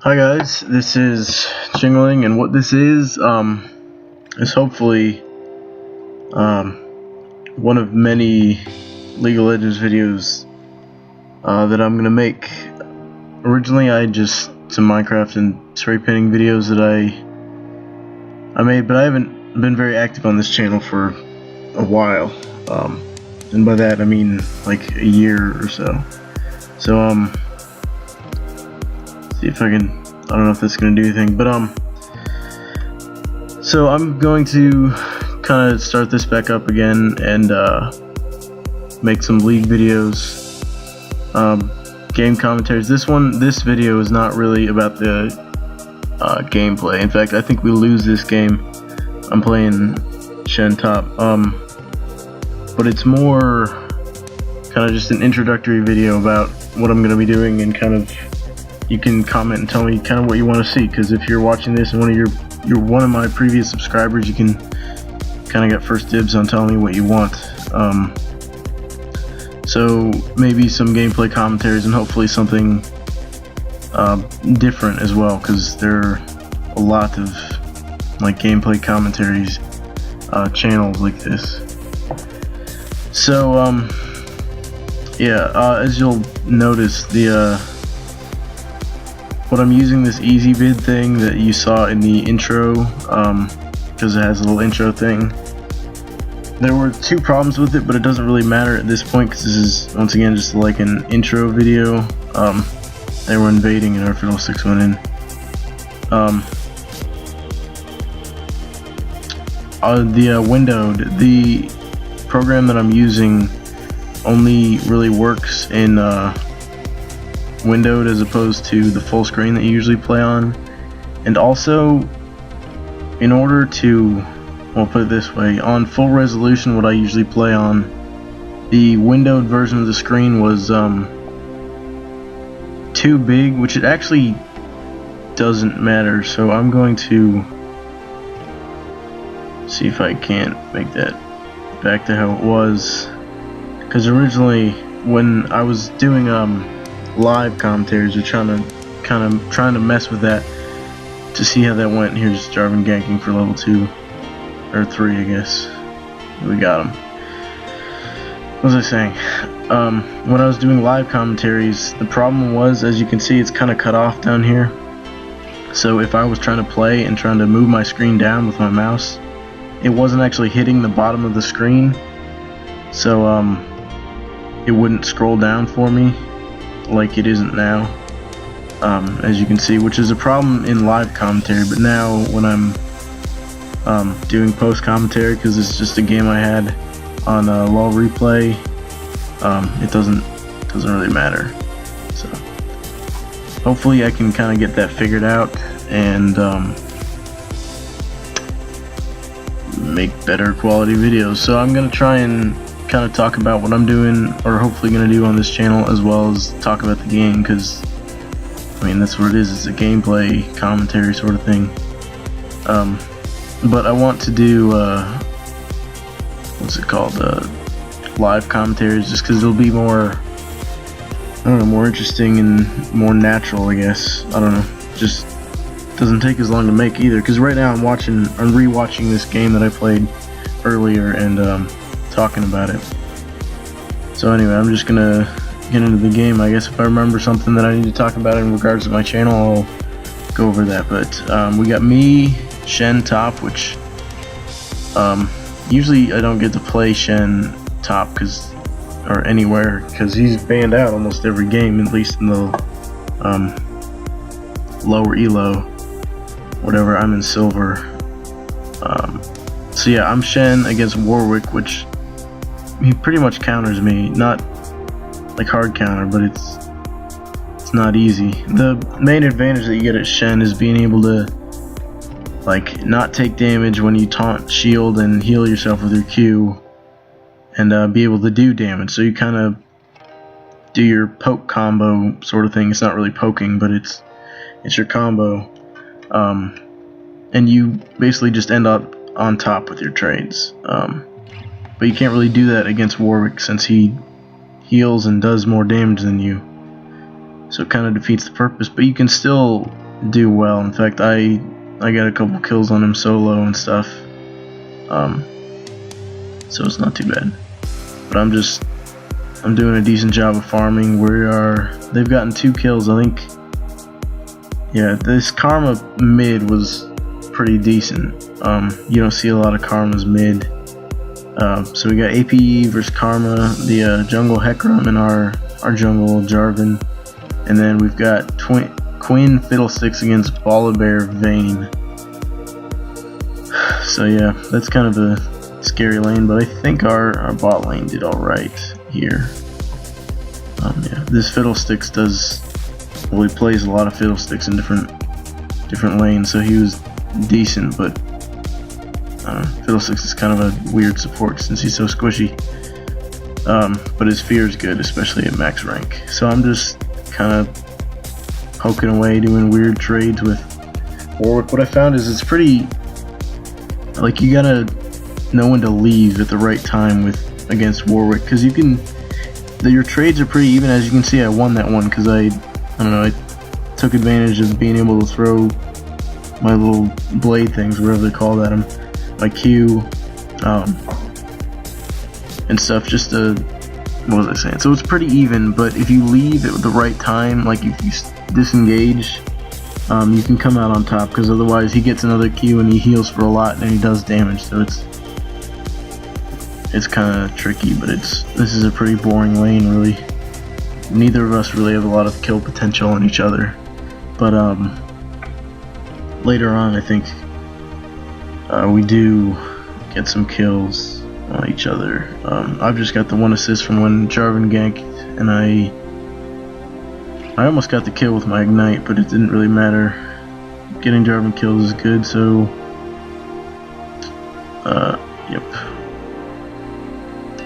Hi guys, this is Jingling, and what this is hopefully one of many League of Legends videos that I'm gonna make. Originally, I just some Minecraft and spray painting videos that I made, but I haven't been very active on this channel for a while, and by that I mean like a year or so. So see if I can. I don't know if that's gonna do anything, but so I'm going to kind of start this back up again and make some League videos, game commentaries. This video is not really about the gameplay. In fact, I think we lose this game. I'm playing Shen top, but it's more kind of just an introductory video about what I'm gonna be doing, and kind of you can comment and tell me kind of what you want to see, because if you're watching this and you're one of my previous subscribers, you can kind of get first dibs on telling me what you want. So maybe some gameplay commentaries, and hopefully something different as well, because there are a lot of like gameplay commentaries channels like this. So yeah, as you'll notice, what I'm using this easy vid thing that you saw in the intro, because it has a little intro thing. There were two problems with it, but it doesn't really matter at this point, because this is once again just like an intro video. They were invading and our Fiddlesticks went in. Windowed, the program that I'm using only really works in windowed as opposed to the full screen that you usually play on. And also, in order to, well, put it this way, on full resolution, what I usually play on, the windowed version of the screen was too big, which it actually doesn't matter. So I'm going to see if I can't make that back to how it was, because originally when I was doing live commentaries, we're trying to mess with that to see how that went. Here's Jarvan ganking for level 2 or 3, I guess. We got him. What was I saying? When I was doing live commentaries, the problem was, as you can see, it's kind of cut off down here. So if I was trying to play and trying to move my screen down with my mouse, it wasn't actually hitting the bottom of the screen, so it wouldn't scroll down for me like it isn't now, as you can see, which is a problem in live commentary. But now when I'm doing post commentary, because it's just a game I had on LOL replay, it doesn't really matter. So hopefully I can kind of get that figured out and make better quality videos. So I'm gonna try and kind of talk about what I'm doing, or hopefully gonna do on this channel, as well as talk about the game, because I mean that's what it is. It's a gameplay commentary sort of thing. But I want to do what's it called, live commentaries, just because it'll be more, I don't know, more interesting and more natural, I guess. I don't know, just doesn't take as long to make either, because right now I'm rewatching this game that I played earlier and talking about it. So anyway, I'm just gonna get into the game. I guess if I remember something that I need to talk about in regards to my channel, I'll go over that. But we got me, Shen top, which usually I don't get to play Shen top or anywhere, because he's banned out almost every game, at least in the lower elo, whatever. I'm in silver. So yeah, I'm Shen against Warwick, which he pretty much counters me, not like hard counter, but it's not easy. The main advantage that you get at Shen is being able to like not take damage when you taunt, shield, and heal yourself with your Q, and be able to do damage. So you kind of do your poke combo sort of thing. It's not really poking, but it's your combo, and you basically just end up on top with your trades. But you can't really do that against Warwick, since he heals and does more damage than you. So it kind of defeats the purpose, but you can still do well. In fact, I got a couple kills on him solo and stuff. So it's not too bad. But I'm doing a decent job of farming. They've gotten 2 kills, I think. Yeah, this Karma mid was pretty decent. You don't see a lot of Karmas mid. So we got APE versus Karma, the jungle Hecarim, and our jungle Jarvan. And then we've got Quinn Fiddlesticks against Volibear Vayne. So yeah, that's kind of a scary lane, but I think our bot lane did alright here. Yeah, this Fiddlesticks he plays a lot of Fiddlesticks in different lanes, so he was decent, but Fiddlesticks is kind of a weird support since he's so squishy. But his fear is good, especially at max rank. So I'm just kind of poking away, doing weird trades with Warwick. What I found is it's pretty, like, you gotta know when to leave at the right time against Warwick, because your trades are pretty even. As you can see, I won that one because I don't know, I took advantage of being able to throw my little blade things, whatever they call that, my Q, and stuff, just to, what was I saying? So it's pretty even, but if you leave at the right time, like if you disengage, you can come out on top, because otherwise he gets another Q and he heals for a lot and he does damage, so it's kind of tricky, but this is a pretty boring lane, really. Neither of us really have a lot of kill potential on each other, but later on I think we do get some kills on each other. I've just got the 1 assist from when Jarvan ganked, and I almost got the kill with my Ignite, but it didn't really matter. Getting Jarvan kills is good, so yep.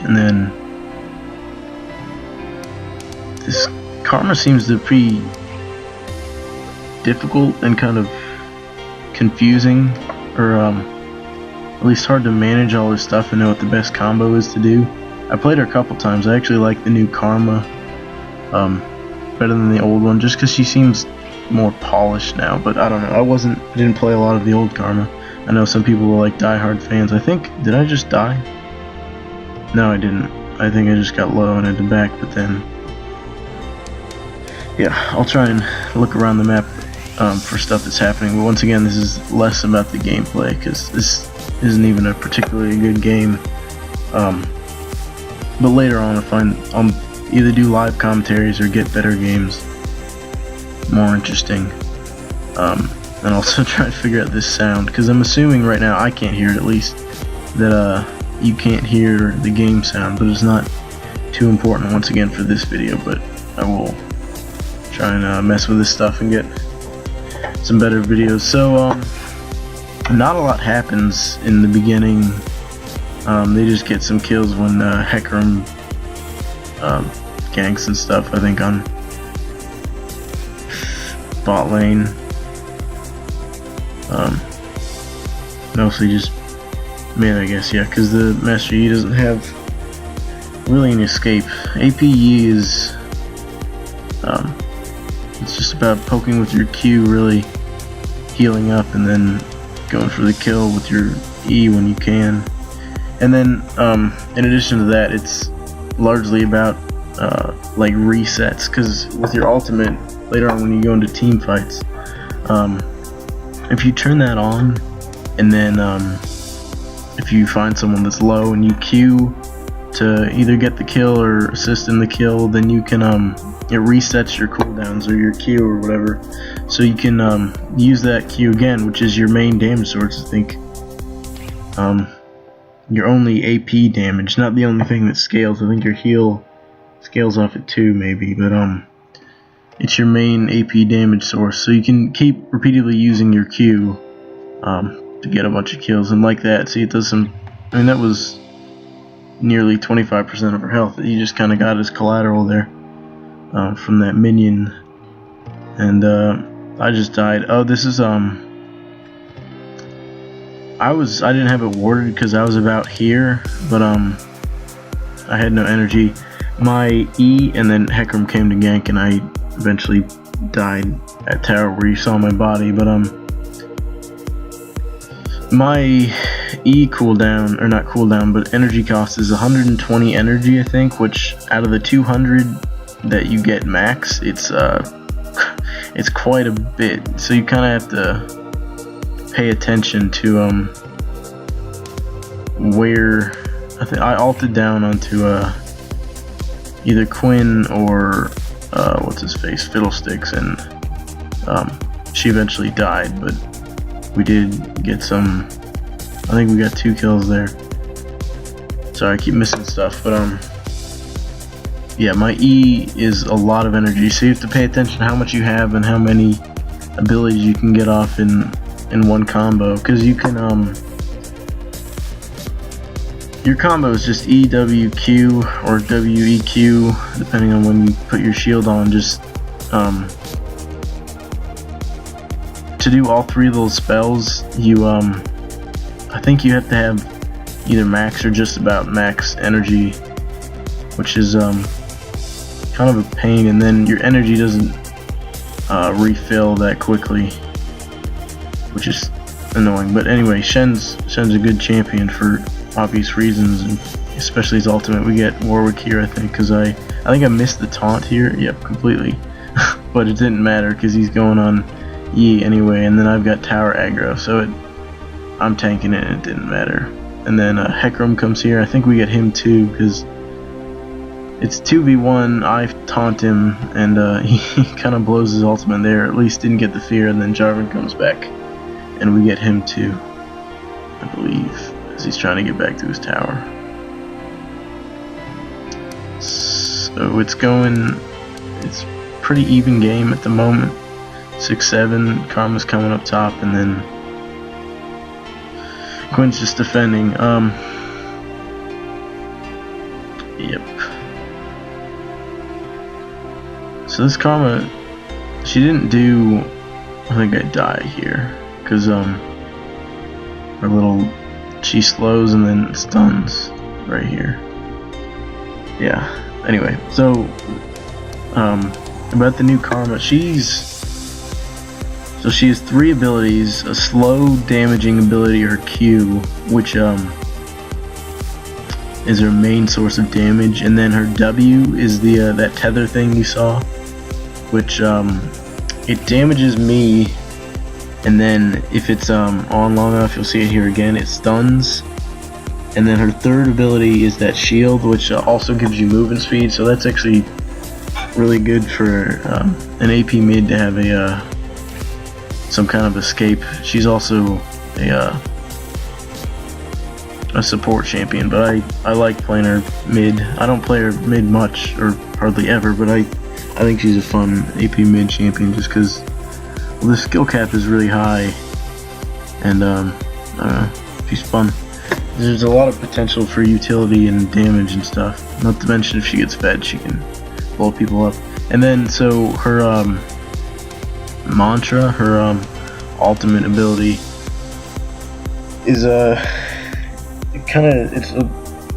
And then this Karma seems to be difficult and kind of confusing, or at least hard to manage all this stuff and know what the best combo is to do. I played her a couple times. I actually like the new Karma better than the old one, just because she seems more polished now, but I don't know. I didn't play a lot of the old Karma. I know some people were like diehard fans. I think, did I just die? No, I didn't. I think I just got low and had to back, but then yeah, I'll try and look around the map for stuff that's happening, but once again, this is less about the gameplay, because this isn't even a particularly good game. But later on, I'll either do live commentaries or get better games more interesting, and also try to figure out this sound, because I'm assuming right now, I can't hear it at least, that you can't hear the game sound, but it's not too important once again for this video, but I will try and mess with this stuff and get some better videos. So not a lot happens in the beginning. They just get some kills when Hecarim ganks and stuff, I think, on bot lane. Mostly just mid, I guess, yeah, because the Master Yi doesn't have really an escape. APE is it's just about poking with your Q, really healing up, and then going for the kill with your E when you can. And then in addition to that, it's largely about like resets, because with your ultimate later on when you go into team fights, if you turn that on, and then if you find someone that's low and you Q to either get the kill or assist in the kill, then you can it resets your cooldowns or your Q or whatever, so you can use that Q again, which is your main damage source. I think your only AP damage, not the only thing that scales. I think your heal scales off at 2 maybe, but it's your main AP damage source, so you can keep repeatedly using your Q to get a bunch of kills. And like that, see, it does some, I mean, that was nearly 25% of her health that you just kind of got as collateral there from that minion. And I just died. Oh, this is I didn't have it warded because I was about here, but I had no energy. My E and then Hecarim came to gank, and I eventually died that tower where you saw my body. But my E cooldown, or not cooldown, but energy cost is 120 energy, I think, which out of the 200 that you get max, it's quite a bit. So you kind of have to pay attention to where I ulted down onto either Quinn or what's his face, Fiddlesticks, and she eventually died, but we did get some. I think we got 2 kills there. Sorry, I keep missing stuff, but yeah, my E is a lot of energy, so you have to pay attention to how much you have and how many abilities you can get off in one combo, because you can your combo is just EWQ or WEQ, depending on when you put your shield on. Just to do all 3 of those spells, you I think you have to have either max or just about max energy, which is kind of a pain, and then your energy doesn't refill that quickly, which is annoying. But anyway, Shen's a good champion for obvious reasons, and especially his ultimate. We get Warwick here, I think, because I think I missed the taunt here. Yep, completely. But it didn't matter because he's going on E anyway, and then I've got tower aggro, so I'm tanking it and it didn't matter. And then Hecarim comes here. I think we get him too because it's 2v1. I taunt him, and he kind of blows his ultimate there. At least didn't get the fear, and then Jarvan comes back, and we get him too, I believe, as he's trying to get back to his tower. So it's pretty even game at the moment. 6-7. Karma's coming up top, and then Quinn's just defending. Yep. So this Karma, she didn't do. I think I die here because her little, she slows and then stuns right here. Yeah. Anyway, so about the new Karma, she has 3 abilities: a slow damaging ability, her Q, which is her main source of damage, and then her W is the that tether thing you saw, which it damages me, and then if it's on long enough, you'll see it here again, it stuns. And then her third ability is that shield, which also gives you movement speed, so that's actually really good for an AP mid to have some kind of escape. She's also a support champion, but I like playing her mid. I don't play her mid much, or hardly ever, but I think she's a fun AP mid champion just because the skill cap is really high, and she's fun. There's a lot of potential for utility and damage and stuff. Not to mention, if she gets fed, she can blow people up. And then, so her mantra, her ultimate ability is it's a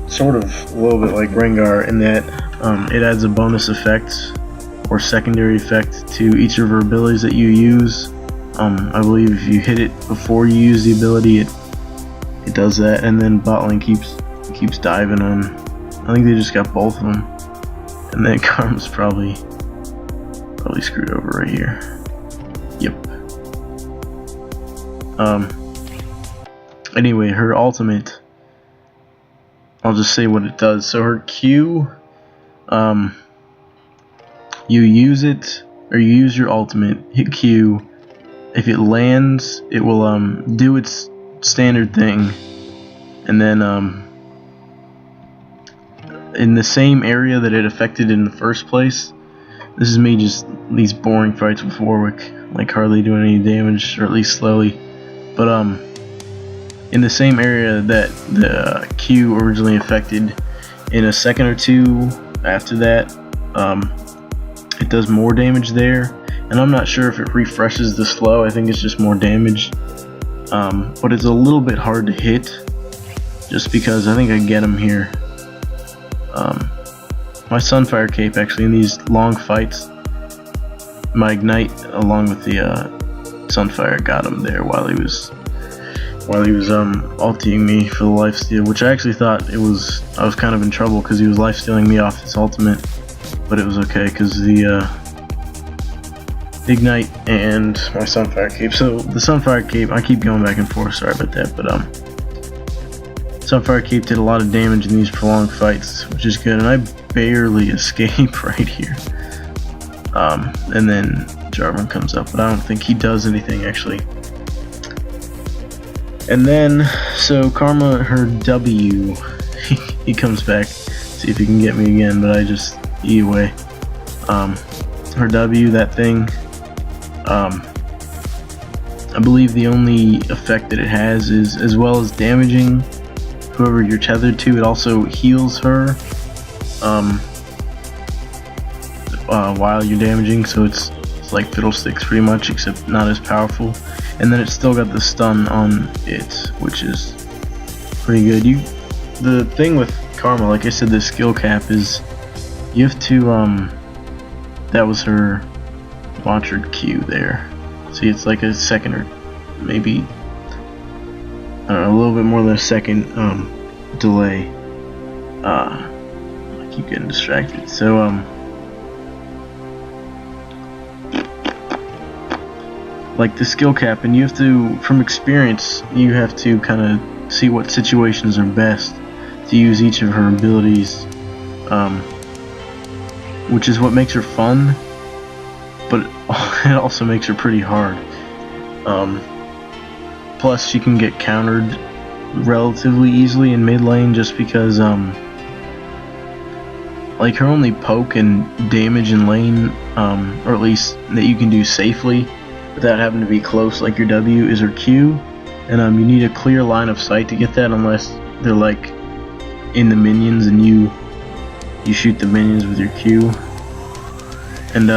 sort of a little bit like Rengar in that it adds a bonus effect or secondary effect to each of her abilities that you use. I believe if you hit it before you use the ability, it does that, and then bot lane keeps diving on. I think they just got both of them, and then Karma's probably screwed over right here. Yep. Anyway, her ultimate, I'll just say what it does. So her Q, you use it, or you use your ultimate, hit Q. If it lands, it will do its standard thing, and then in the same area that it affected in the first place. This is me just these boring fights with Warwick, like hardly doing any damage, or at least slowly. But in the same area that the Q originally affected, in a second or two after that, it does more damage there. And I'm not sure if it refreshes the slow. I think it's just more damage. But it's a little bit hard to hit, just because I think I get him here. My Sunfire Cape, actually, in these long fights, my Ignite along with the Sunfire got him there while he was ulting me for the lifesteal, which I actually thought I was kind of in trouble because he was lifestealing me off his ultimate, but it was okay because the Ignite and my Sunfire Cape. So the Sunfire Cape, I keep going back and forth, sorry about that, but Sunfire Cape did a lot of damage in these prolonged fights, which is good, and I barely escape right here. And then Jarvan comes up, but I don't think he does anything actually. And then, so Karma, her W, he comes back, see if he can get me again, but I just E away. Her W, that thing, I believe the only effect that it has is, as well as damaging whoever you're tethered to, it also heals her while you're damaging, so it's like Fiddlesticks pretty much, except not as powerful. And then it's still got the stun on it, which is pretty good. The thing with Karma, like I said, the skill cap is you have to that was her launcher Q there. See, it's like a second or maybe I don't know, a little bit more than a second delay. I keep getting distracted. So like the skill cap, and you have to, from experience, you have to kind of see what situations are best to use each of her abilities, which is what makes her fun, but it also makes her pretty hard. Plus she can get countered relatively easily in mid lane just because like her only poke and damage in lane, or at least that you can do safely without having to be close like your W, is her Q, and you need a clear line of sight to get that unless they're like in the minions and you shoot the minions with your Q. And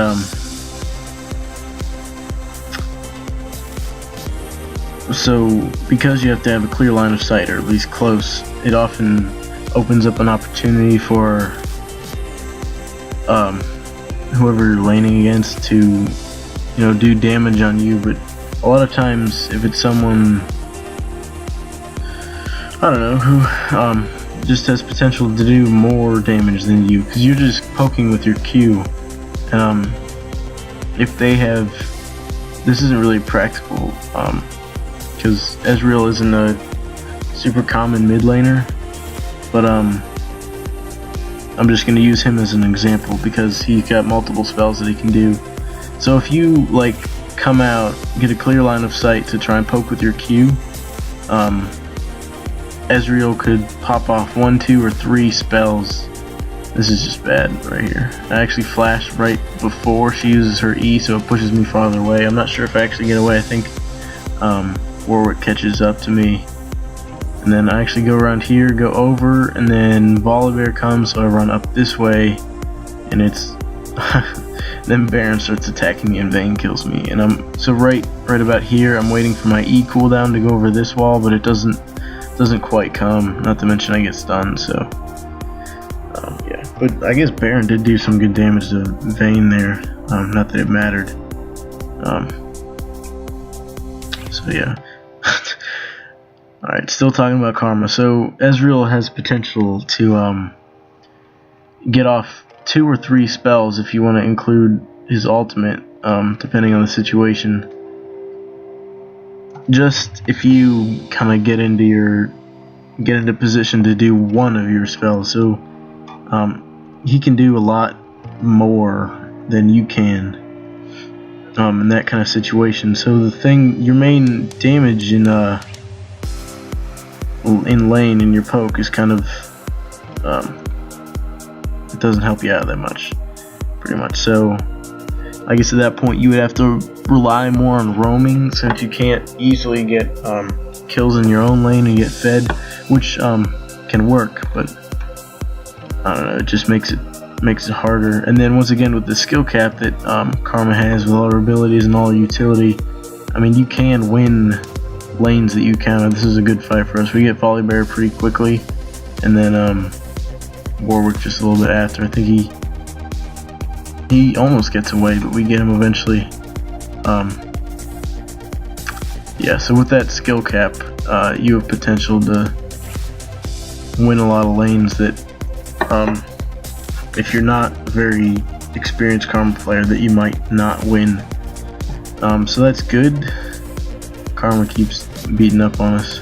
so because you have to have a clear line of sight, or at least close, it often opens up an opportunity for whoever you're laning against to do damage on you. But a lot of times if it's someone, I don't know, who just has potential to do more damage than you, because you're just poking with your Q, and if they have, this isn't really practical, because Ezreal isn't a super common mid laner, but I'm just going to use him as an example because he's got multiple spells that he can do. So if you like come out, get a clear line of sight to try and poke with your Q, Ezreal could pop off 1, 2, or 3 spells. This is just bad right here. I actually flashed right before she uses her E, so it pushes me farther away. I'm not sure if I actually get away. I think Warwick catches up to me. And then I actually go around here, go over, and then Volibear comes, so I run up this way, and it's then Baron starts attacking me and Vayne kills me. And I'm so right about here, I'm waiting for my E cooldown to go over this wall, but it doesn't quite come, not to mention I get stunned, so yeah. But I guess Baron did do some good damage to Vayne there, not that it mattered. So yeah. Alright, still talking about Karma. So Ezreal has potential to get off 2 or 3 spells if you want to include his ultimate, depending on the situation. Just if you kind of get into position to do one of your spells. So he can do a lot more than you can in that kind of situation. So the thing, your main damage in lane in your poke is kind of it doesn't help you out that much, pretty much. So I guess at that point you would have to rely more on roaming, since you can't easily get kills in your own lane and get fed, which can work, but I don't know, it just makes it harder. And then once again with the skill cap that Karma has with all her abilities and all her utility, I mean, you can win lanes that you counter. This is a good fight for us. We get Volibear pretty quickly, and then Warwick just a little bit after. I think He almost gets away, but we get him eventually. Yeah, so with that skill cap, you have potential to win a lot of lanes that, if you're not a very experienced Karma player, that you might not win. So that's good. Karma keeps beating up on us,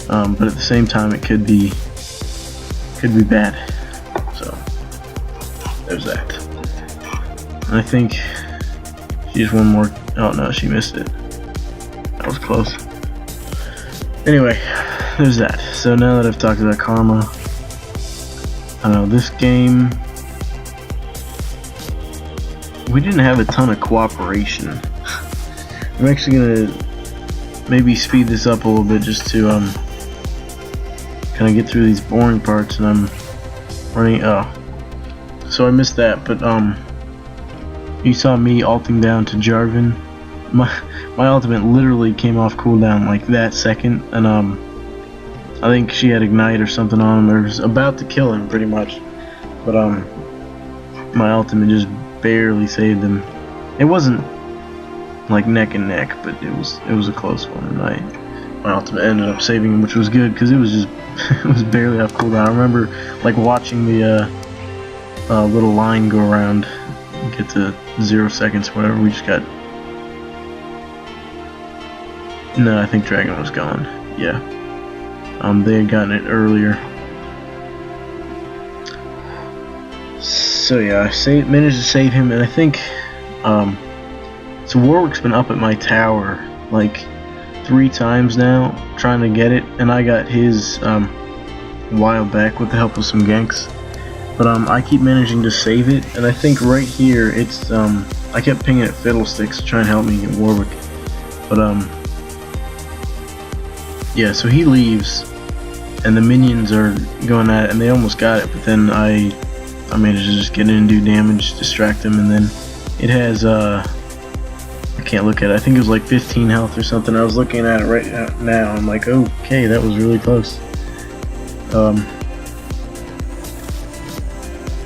but at the same time, it could be bad. So there's that. And I think she just one more. Oh no, she missed it. That was close. Anyway, there's that. So now that I've talked about Karma, this game, we didn't have a ton of cooperation. I'm actually gonna maybe speed this up a little bit just to kind of get through these boring parts, and I'm running. Oh, so I missed that, but you saw me ulting down to Jarvan. My ultimate literally came off cooldown like that second, and I think she had Ignite or something on him, or was about to kill him pretty much, but my ultimate just barely saved him. It wasn't like neck and neck, but it was a close one, and my ultimate ended up saving him, which was good because it was just it was barely off cooldown. I remember like watching the little line go around, get to 0 seconds, whatever. We just got. No, I think Dragon was gone. Yeah. They had gotten it earlier. So yeah, I managed to save him, and I think so Warwick's been up at my tower like 3 times now trying to get it, and I got his a while back with the help of some ganks. But I keep managing to save it, and I think right here it's I kept pinging at Fiddlesticks to try and help me get Warwick. But yeah, so he leaves, and the minions are going at it, and they almost got it, but then I managed to just get in and do damage, distract him, and then it has, I can't look at it, I think it was like 15 health or something. I was looking at it right now, I'm like, okay, that was really close.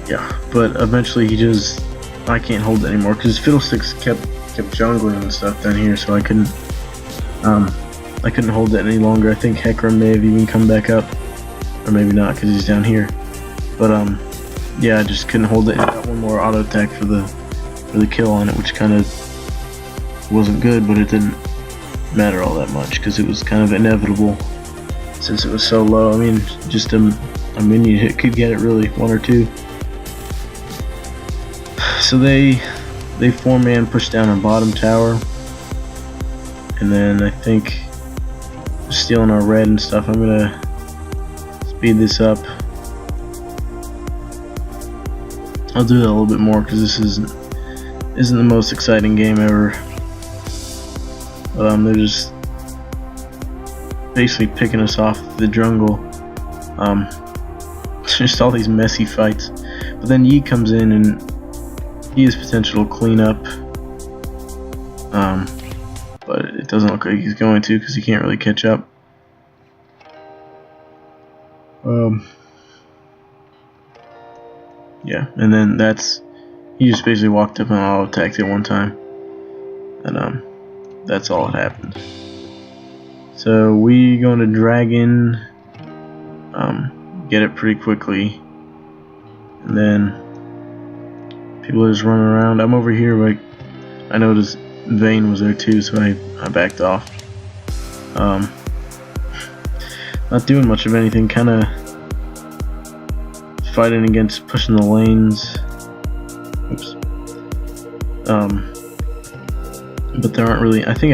Yeah, but eventually he just, I can't hold it anymore, because Fiddlesticks kept jungling and stuff down here, so I couldn't hold it any longer. I think Hecarim may have even come back up, or maybe not because he's down here. But yeah, I just couldn't hold it. I got one more auto attack for the kill on it, which kind of wasn't good, but it didn't matter all that much because it was kind of inevitable since it was so low. I mean, just a minion hit could get it really, 1 or 2. So they 4-man push down our bottom tower, and then I think stealing our red and stuff. I'm gonna speed this up. I'll do that a little bit more because this isn't the most exciting game ever. They're just basically picking us off the jungle. Just all these messy fights. But then Yi comes in and he has potential to clean up. But it doesn't look like he's going to because he can't really catch up. Yeah, and then he just basically walked up and auto attacked it one time, and that's all that happened. So we going to Dragon, get it pretty quickly, and then people are just running around. I'm over here, like I noticed Vayne was there too, so I backed off. Not doing much of anything, kind of fighting against pushing the lanes. Oops. But there aren't really. I think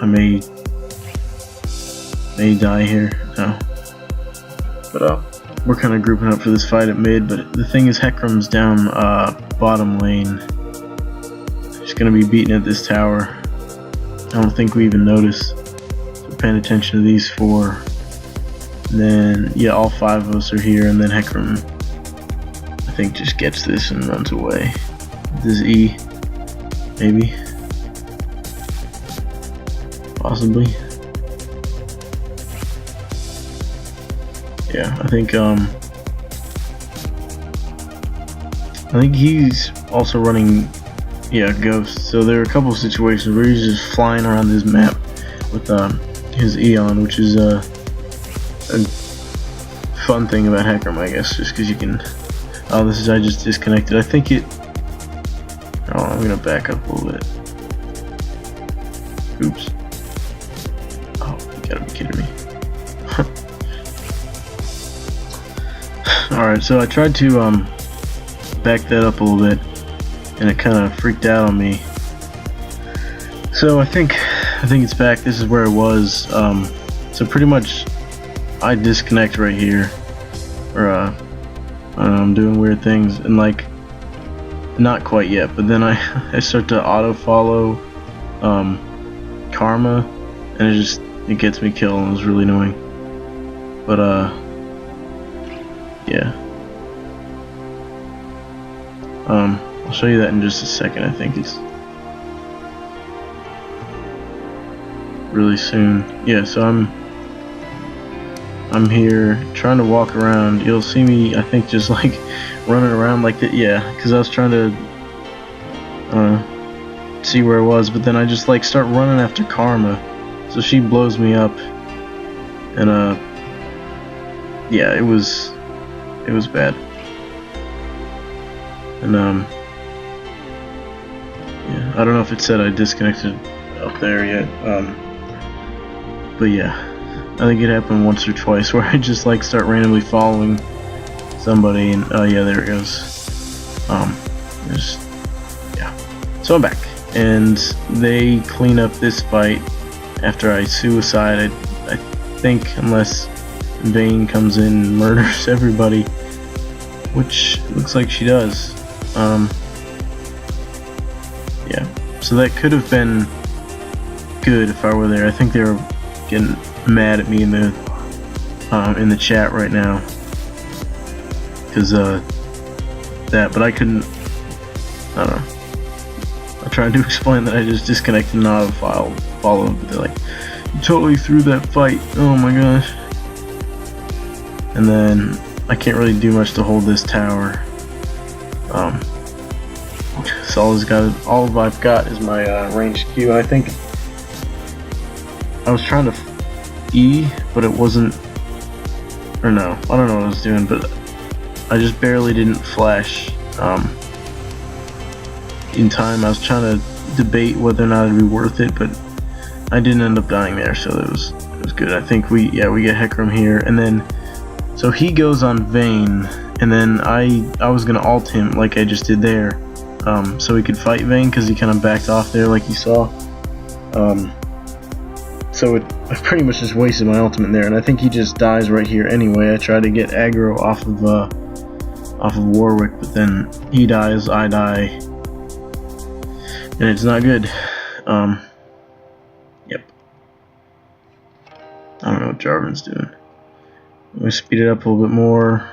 I may die here. No. But we're kind of grouping up for this fight at mid. But the thing is, Hecarim's down bottom lane. She's gonna be beaten at this tower. I don't think we even notice. So paying attention to these 4. And then yeah, all 5 of us are here, and then Hecarim, I think, just gets this and runs away. This is E, maybe, possibly. Yeah, I think I think he's also running, yeah, Ghost. So there are a couple of situations where he's just flying around this map with his Eon, which is a fun thing about Hecarim, I guess, just because you can. Oh, this is, I just disconnected. I think it. Oh, I'm gonna back up a little bit. Oops. Oh, you gotta be kidding me. Alright, so I tried to back that up a little bit, and it kind of freaked out on me. So I think it's back. This is where it was. So pretty much I disconnect right here, or I'm doing weird things, and like, not quite yet, but then I start to auto follow Karma, and it gets me killed, and it's really annoying. But yeah. I'll show you that in just a second. I think it's really soon. Yeah, so I'm here trying to walk around. You'll see me, I think, just like running around like that. Yeah, because I was trying to see where it was, but then I just like start running after Karma, so she blows me up, and yeah, it was bad. And yeah, I don't know if it said I disconnected up there yet, but yeah, I think it happened once or twice where I just like start randomly following somebody, and oh yeah, there it goes. Yeah, so I'm back, and they clean up this fight after I suicide. I think, unless Vayne comes in and murders everybody, which looks like she does. Yeah, so that could have been good if I were there. I think they were getting mad at me in the chat right now because that, but I couldn't. I don't know. I tried to explain that I just disconnected and auto follow, but they're like, "You totally threw that fight." Oh my gosh. And then I can't really do much to hold this tower. So all I've got is my ranged Q. I think I was trying to E, but it wasn't. Or no, I don't know what I was doing, but I just barely didn't flash in time. I was trying to debate whether or not it'd be worth it, but I didn't end up dying there, so it was good. I think we get Hecarim here, and then. So he goes on Vayne, and then I was gonna ult him like I just did there, so he could fight Vayne because he kind of backed off there like you saw. So I pretty much just wasted my ultimate there, and I think he just dies right here anyway. I tried to get aggro off of Warwick, but then he dies, I die, and it's not good. Yep. I don't know what Jarvan's doing. Let me speed it up a little bit more.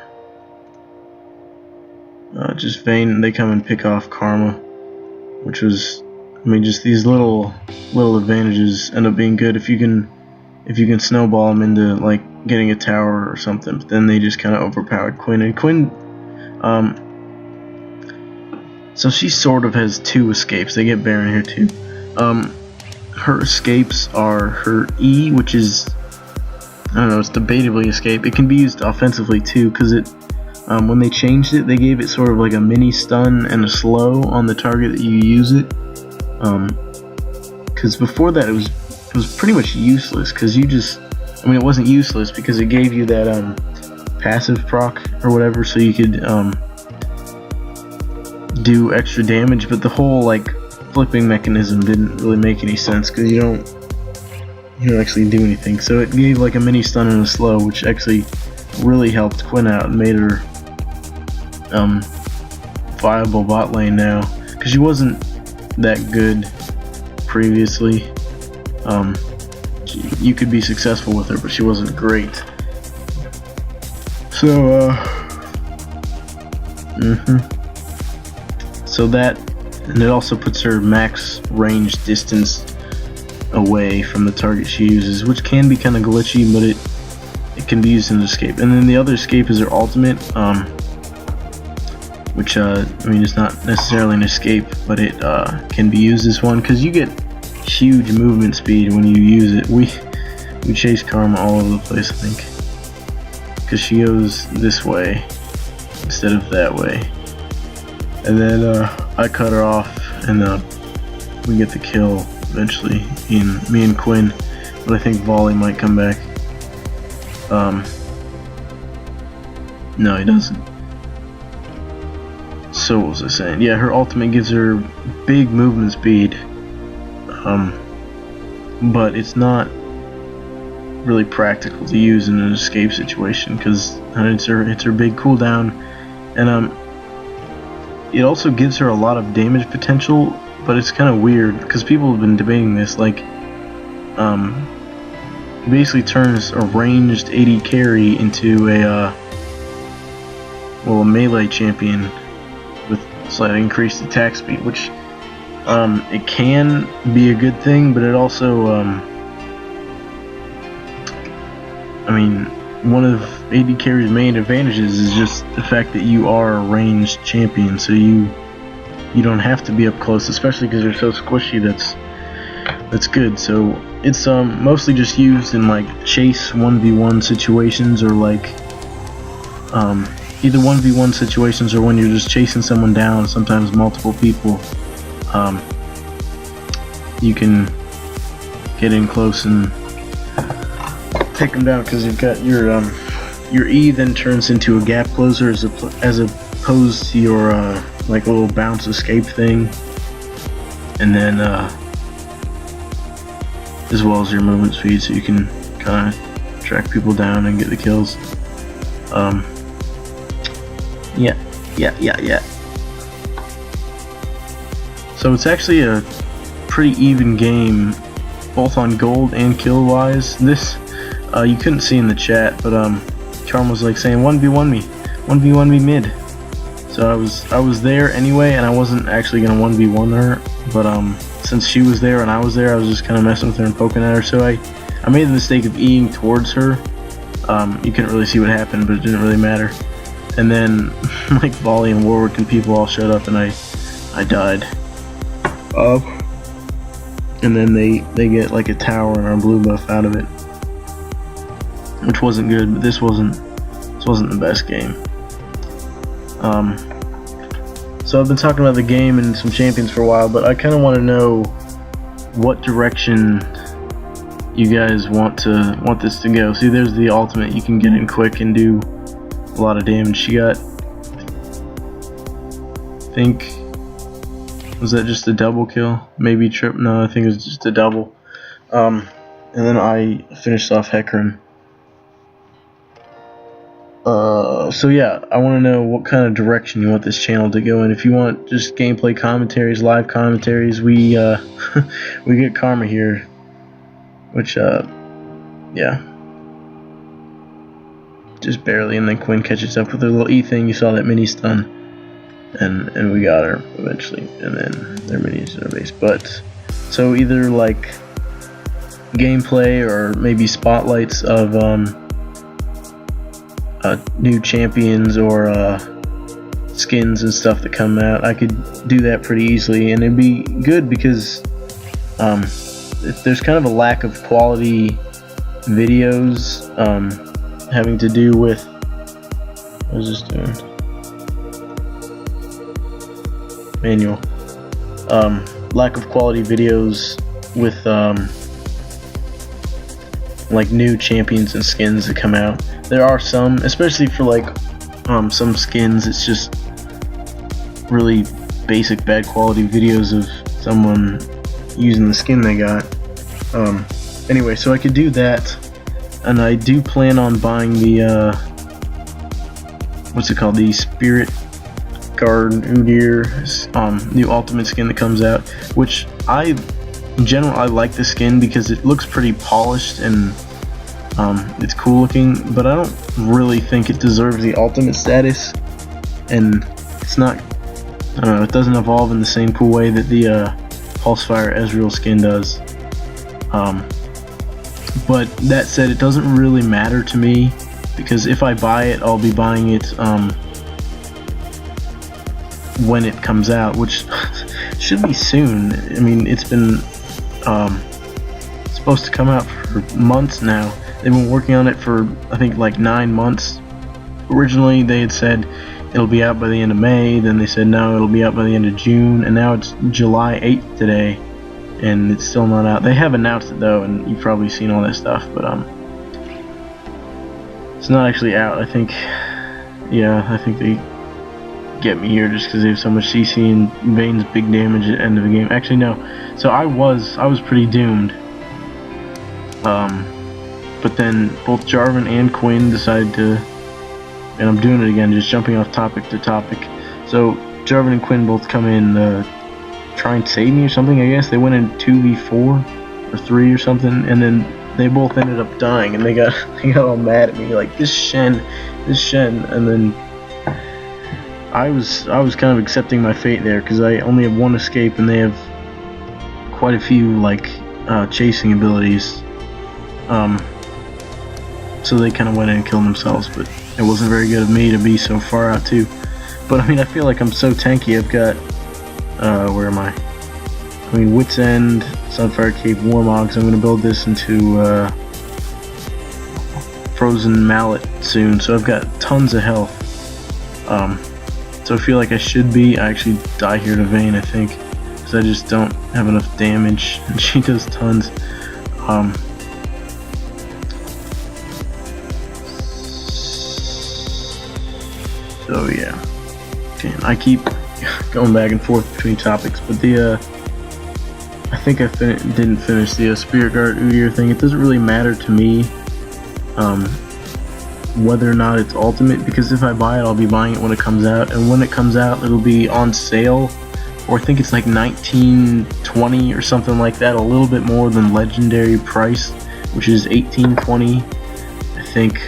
Just Vayne, they come and pick off Karma, which was, I mean, just these little advantages end up being good if you can snowball them into like getting a tower or something. But then they just kind of overpowered Quinn, and Quinn, so she sort of has two escapes. They get Baron here too. Her escapes are her E, which is, I don't know, it's debatably escape. It can be used offensively too, because it, when they changed it, they gave it sort of like a mini stun and a slow on the target that you use it. Because before that, it was pretty much useless. Because you just, I mean, it wasn't useless because it gave you that passive proc or whatever, so you could do extra damage. But the whole like flipping mechanism didn't really make any sense because you don't actually do anything. So it gave like a mini stun and a slow, which actually really helped Quinn out and made her viable bot lane now, because she wasn't that good previously. You could be successful with her, but she wasn't great. So so that, and it also puts her max range distance away from the target she uses, which can be kind of glitchy, but it can be used in an escape. And then the other escape is her ultimate. which I mean, it's not necessarily an escape, but it can be used as one because you get huge movement speed when you use it. We chase Karma all over the place, I think, because she goes this way instead of that way, and then I cut her off, and we get the kill eventually. Me and Quinn, but I think Volley might come back. No, he doesn't. So what was I saying? Yeah, her ultimate gives her big movement speed, but it's not really practical to use in an escape situation because it's her big cooldown, and it also gives her a lot of damage potential. But it's kind of weird because people have been debating this. Like, it basically turns a ranged AD carry into a melee champion with slightly increased attack speed, which it can be a good thing, but it also I mean, one of AD carry's main advantages is just the fact that you are a ranged champion, so you don't have to be up close, especially because you're so squishy. That's good. So it's mostly just used in like chase 1v1 situations, or like either 1v1 situations or when you're just chasing someone down, sometimes multiple people. You can get in close and take them down because you've got your E then turns into a gap closer as opposed to your like a little bounce escape thing, and then as well as your movement speed, so you can kind of track people down and get the kills. Yeah. So it's actually a pretty even game, both on gold and kill wise. This you couldn't see in the chat, but Charm was like saying 1v1 me mid. So I was there anyway, and I wasn't actually gonna 1v1 her, but since she was there and I was there, I was just kind of messing with her and poking at her. So I made the mistake of E-ing towards her. You couldn't really see what happened, but it didn't really matter. And then like Volley and Warwick and people all showed up, and I died. And then they get like a tower and our blue buff out of it, which wasn't good. But this wasn't the best game. So I've been talking about the game and some champions for a while, but I kind of want to know what direction you guys want this to go. See, there's the ultimate. You can get in quick and do a lot of damage. She got, I think, was that just a double kill? Maybe trip? No, I think it was just a double. And then I finished off Hecarim. So yeah, I want to know what kind of direction you want this channel to go in. If you want just gameplay commentaries, live commentaries, we we get Karma here, which yeah, just barely, and then Quinn catches up with her little E thing. You saw that mini stun, and we got her eventually, and then their minis in our base. But so either like gameplay or maybe spotlights of new champions or skins and stuff that come out. I could do that pretty easily, and it'd be good because there's kind of a lack of quality videos having to do with, what is this doing? Manual. Lack of quality videos with like new champions and skins that come out. There are some, especially for like some skins, it's just really basic bad quality videos of someone using the skin they got. Anyway, so I could do that, and I do plan on buying the what's it called, the Spirit Guard Udyr new ultimate skin that comes out, which in general I like the skin because it looks pretty polished and it's cool looking, but I don't really think it deserves the ultimate status, and it's not, I don't know, it doesn't evolve in the same cool way that the Pulsefire Ezreal skin does. But that said, it doesn't really matter to me, because if I buy it, I'll be buying it when it comes out, which should be soon. I mean, it's been supposed to come out for months now. They've been working on it for, I think, like 9 months. Originally they had said it'll be out by the end of May, then they said no, it'll be out by the end of June, and now it's July 8th today, and it's still not out. They have announced it though, and you've probably seen all that stuff, but it's not actually out. I think, yeah, I think they get me here just because they have so much CC and Vayne's big damage at the end of the game. Actually, no. So I was pretty doomed. But then both Jarvan and Quinn decided to, and I'm doing it again, just jumping off topic to topic. So Jarvan and Quinn both come in, try and save me or something. I guess they went in 2v4 or 3 or something, and then they both ended up dying, and they got all mad at me like this Shen, and then I was kind of accepting my fate there because I only have 1 escape and they have quite a few like chasing abilities. So they kind of went in and killed themselves, but it wasn't very good of me to be so far out too. But I mean, I feel like I'm so tanky. I've got where am I? I mean, Wit's End, Sunfire Cave, Warmogs. I'm gonna build this into Frozen Mallet soon, so I've got tons of health. So I feel like I should be. I actually die here to Vayne, I think, because I just don't have enough damage, and she does tons. So yeah, okay, and I keep going back and forth between topics, but I think I didn't finish the Spirit Guard Udyr thing. It doesn't really matter to me whether or not it's ultimate, because if I buy it, I'll be buying it when it comes out, and when it comes out, it'll be on sale, or I think it's like 1920 or something like that, a little bit more than legendary price, which is 1820, I think.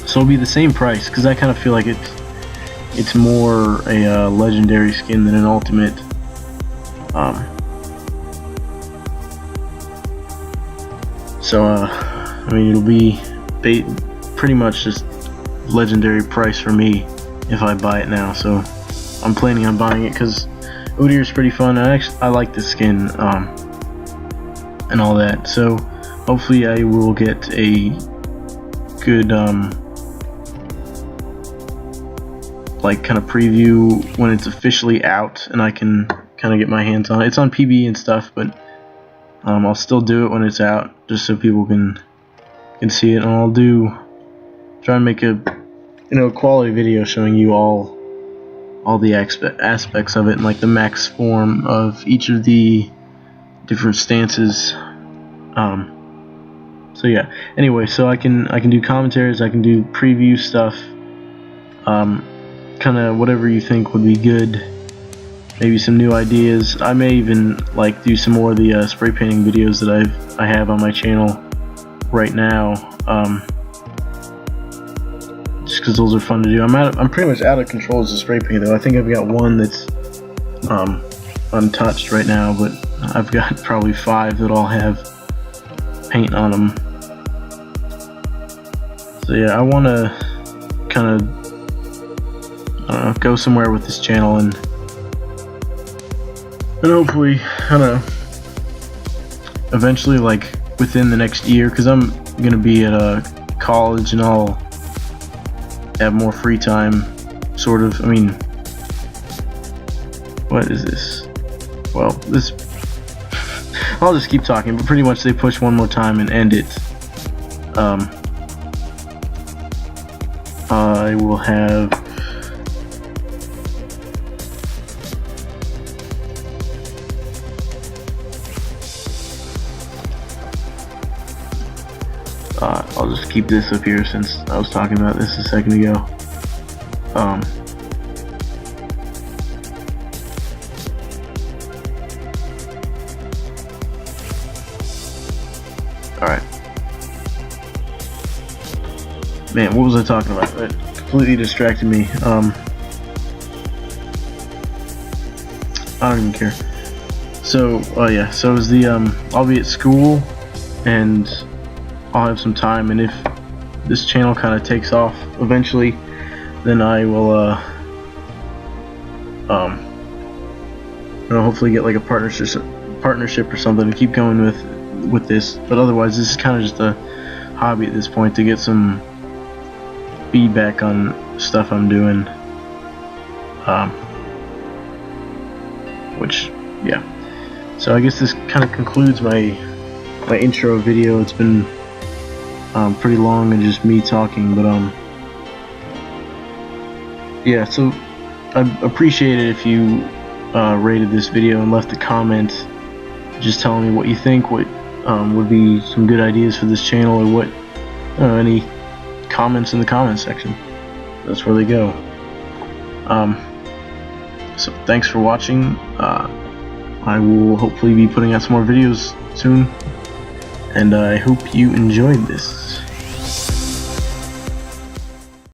So it'll be the same price, because I kind of feel like it's more a legendary skin than an ultimate. So I mean, it'll be pretty much just legendary price for me if I buy it now. So I'm planning on buying it because Udyr is pretty fun. I like the skin and all that. So hopefully I will get a good like kind of preview when it's officially out, and I can kind of get my hands on it. It's on PB and stuff, but I'll still do it when it's out, just so people can see it. And I'll try and make a quality video showing you all the aspects of it, and like the max form of each of the different stances. So yeah. Anyway, so I can do commentaries, I can do preview stuff. Kind of whatever you think would be good. Maybe some new ideas. I may even like do some more of the spray painting videos that I have on my channel right now. Just because those are fun to do. I'm pretty much out of control as a spray paint though. I think I've got one that's untouched right now, but I've got probably 5 that all have paint on them. So yeah, I want to kind of go somewhere with this channel and hopefully, I don't know, eventually, like within the next year, because I'm gonna be at college and I'll have more free time, sort of. I mean, what is this? Well, this I'll just keep talking, but pretty much they push one more time and end it. I will have I'll just keep this up here since I was talking about this a second ago. Alright. Man, what was I talking about? That completely distracted me. I don't even care. So, yeah, so is the, I'll be at school, and I'll have some time, and if this channel kind of takes off eventually, then I will hopefully get like a partnership or something to keep going with this. But otherwise, this is kind of just a hobby at this point to get some feedback on stuff I'm doing. Which, yeah. So I guess this kind of concludes my intro video. It's been pretty long and just me talking, but yeah. So I'd appreciate it if you rated this video and left a comment, just telling me what you think, what would be some good ideas for this channel, or what any comments in the comment section. That's where they go. So thanks for watching. I will hopefully be putting out some more videos soon, and I hope you enjoyed this.